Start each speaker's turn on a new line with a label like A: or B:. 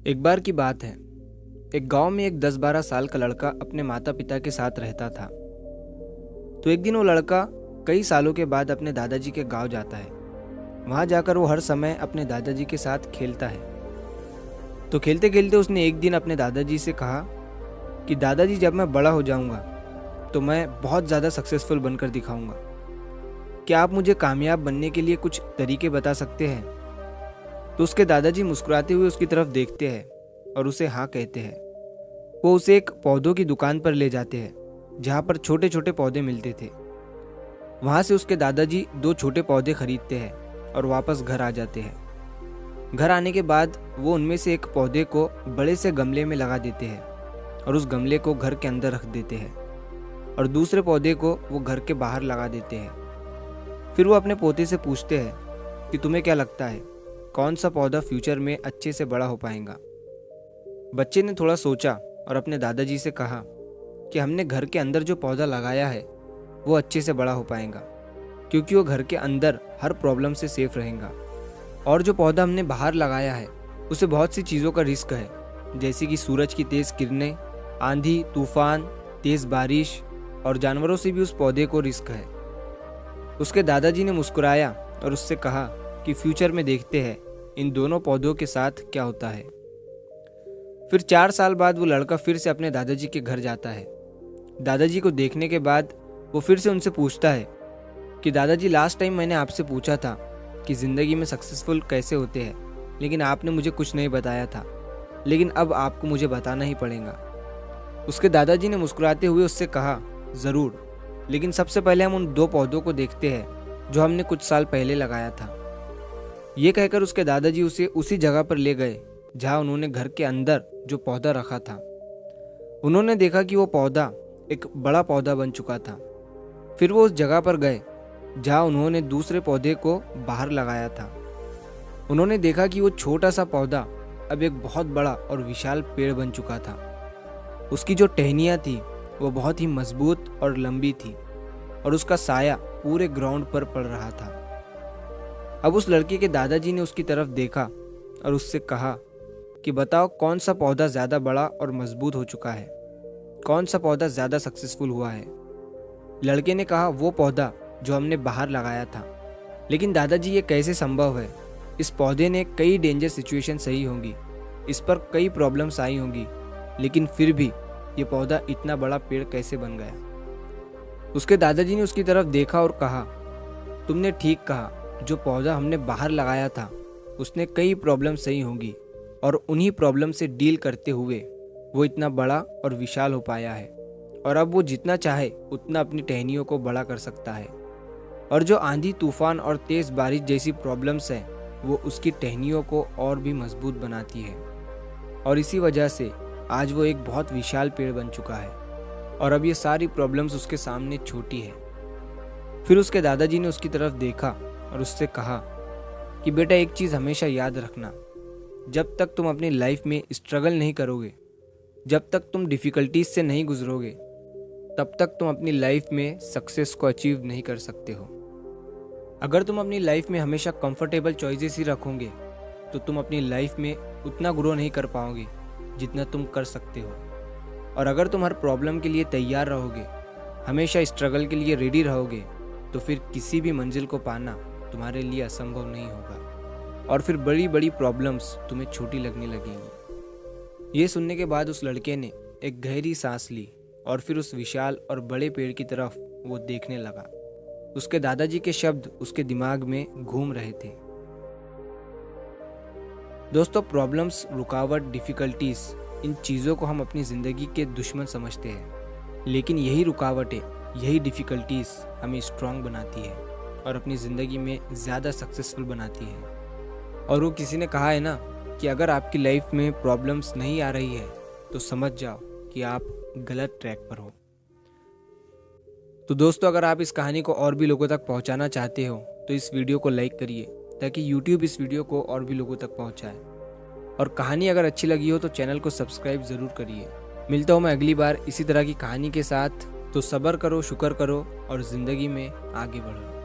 A: एक बार की बात है। एक गांव में एक 10-12 साल का लड़का अपने माता पिता के साथ रहता था। तो एक दिन वो लड़का कई सालों के बाद अपने दादाजी के गांव जाता है। वहां जाकर वो हर समय अपने दादाजी के साथ खेलता है। तो खेलते खेलते उसने एक दिन अपने दादाजी से कहा कि दादाजी, जब मैं बड़ा हो जाऊंगा तो मैं बहुत ज़्यादा सक्सेसफुल बनकर दिखाऊंगा। क्या आप मुझे कामयाब बनने के लिए कुछ तरीके बता सकते हैं? तो उसके दादाजी मुस्कुराते हुए उसकी तरफ देखते हैं और उसे हाँ कहते हैं। वो उसे एक पौधों की दुकान पर ले जाते हैं जहाँ पर छोटे छोटे पौधे मिलते थे। वहाँ से उसके दादाजी 2 छोटे पौधे खरीदते हैं और वापस घर आ जाते हैं। घर आने के बाद वो उनमें से एक पौधे को बड़े से गमले में लगा देते हैं और उस गमले को घर के अंदर रख देते हैं और दूसरे पौधे को वो घर के बाहर लगा देते हैं। फिर वो अपने पोते से पूछते हैं कि तुम्हें क्या लगता है, कौन सा पौधा फ्यूचर में अच्छे से बड़ा हो पाएगा? बच्चे ने थोड़ा सोचा और अपने दादाजी से कहा कि हमने घर के अंदर जो पौधा लगाया है वो अच्छे से बड़ा हो पाएगा, क्योंकि वो घर के अंदर हर प्रॉब्लम से सेफ रहेगा। और जो पौधा हमने बाहर लगाया है उसे बहुत सी चीज़ों का रिस्क है, जैसे कि सूरज की तेज़ किरणें, आंधी तूफान, तेज़ बारिश और जानवरों से भी उस पौधे को रिस्क है। उसके दादाजी ने मुस्कुराया और उससे कहा कि फ्यूचर में देखते हैं इन दोनों पौधों के साथ क्या होता है। फिर 4 साल बाद वो लड़का फिर से अपने दादाजी के घर जाता है। दादाजी को देखने के बाद वो फिर से उनसे पूछता है कि दादाजी, लास्ट टाइम मैंने आपसे पूछा था कि ज़िंदगी में सक्सेसफुल कैसे होते हैं, लेकिन आपने मुझे कुछ नहीं बताया था, लेकिन अब आपको मुझे बताना ही पड़ेगा। उसके दादाजी ने मुस्कुराते हुए उससे कहा, ज़रूर, लेकिन सबसे पहले हम उन 2 पौधों को देखते हैं जो हमने कुछ साल पहले लगाया था। ये कहकर उसके दादाजी उसे उसी जगह पर ले गए जहाँ उन्होंने घर के अंदर जो पौधा रखा था। उन्होंने देखा कि वो पौधा एक बड़ा पौधा बन चुका था। फिर वो उस जगह पर गए जहाँ उन्होंने दूसरे पौधे को बाहर लगाया था। उन्होंने देखा कि वो छोटा सा पौधा अब एक बहुत बड़ा और विशाल पेड़ बन चुका था। उसकी जो टहनियाँ थी वो बहुत ही मजबूत और लंबी थी और उसका साया पूरे ग्राउंड पर पड़ रहा था। अब उस लड़के के दादाजी ने उसकी तरफ देखा और उससे कहा कि बताओ, कौन सा पौधा ज़्यादा बड़ा और मजबूत हो चुका है, कौन सा पौधा ज़्यादा सक्सेसफुल हुआ है? लड़के ने कहा, वो पौधा जो हमने बाहर लगाया था। लेकिन दादाजी, ये कैसे संभव है? इस पौधे ने कई डेंजर सिचुएशन सही होंगी, इस पर कई प्रॉब्लम्स आई होंगी, लेकिन फिर भी ये पौधा इतना बड़ा पेड़ कैसे बन गया? उसके दादाजी ने उसकी तरफ देखा और कहा, तुमने ठीक कहा, जो पौधा हमने बाहर लगाया था उसने कई प्रॉब्लम सही होंगी और उन्हीं प्रॉब्लम से डील करते हुए वो इतना बड़ा और विशाल हो पाया है। और अब वो जितना चाहे उतना अपनी टहनियों को बड़ा कर सकता है। और जो आंधी तूफान और तेज़ बारिश जैसी प्रॉब्लम्स हैं वो उसकी टहनियों को और भी मजबूत बनाती है। और इसी वजह से आज वो एक बहुत विशाल पेड़ बन चुका है और अब ये सारी प्रॉब्लम्स उसके सामने छोटी है। फिर उसके दादाजी ने उसकी तरफ देखा और उससे कहा कि बेटा, एक चीज़ हमेशा याद रखना, जब तक तुम अपनी लाइफ में स्ट्रगल नहीं करोगे, जब तक तुम डिफ़िकल्टीज से नहीं गुजरोगे, तब तक तुम अपनी लाइफ में सक्सेस को अचीव नहीं कर सकते हो। अगर तुम अपनी लाइफ में हमेशा कंफर्टेबल चॉइसेस ही रखोगे तो तुम अपनी लाइफ में उतना ग्रो नहीं कर पाओगे जितना तुम कर सकते हो। और अगर तुम हर प्रॉब्लम के लिए तैयार रहोगे, हमेशा स्ट्रगल के लिए रेडी रहोगे, तो फिर किसी भी मंजिल को पाना तुम्हारे लिए असंभव नहीं होगा और फिर बड़ी बड़ी प्रॉब्लम्स तुम्हें छोटी लगने लगेंगी। ये सुनने के बाद उस लड़के ने एक गहरी सांस ली और फिर उस विशाल और बड़े पेड़ की तरफ वो देखने लगा। उसके दादाजी के शब्द उसके दिमाग में घूम रहे थे। दोस्तों, प्रॉब्लम्स, रुकावट, डिफ़िकल्टीज, इन चीज़ों को हम अपनी ज़िंदगी के दुश्मन समझते हैं, लेकिन यही रुकावटें, यही डिफ़िकल्टीज हमें स्ट्रांग बनाती है और अपनी ज़िंदगी में ज़्यादा सक्सेसफुल बनाती है। और वो किसी ने कहा है ना कि अगर आपकी लाइफ में प्रॉब्लम्स नहीं आ रही है तो समझ जाओ कि आप गलत ट्रैक पर हो। तो दोस्तों, अगर आप इस कहानी को और भी लोगों तक पहुंचाना चाहते हो तो इस वीडियो को लाइक करिए ताकि YouTube इस वीडियो को और भी लोगों तक पहुंचाए। और कहानी अगर अच्छी लगी हो तो चैनल को सब्सक्राइब ज़रूर करिए। मिलता हूँ मैं अगली बार इसी तरह की कहानी के साथ। तो सब्र करो, शुक्र करो और ज़िंदगी में आगे बढ़ो।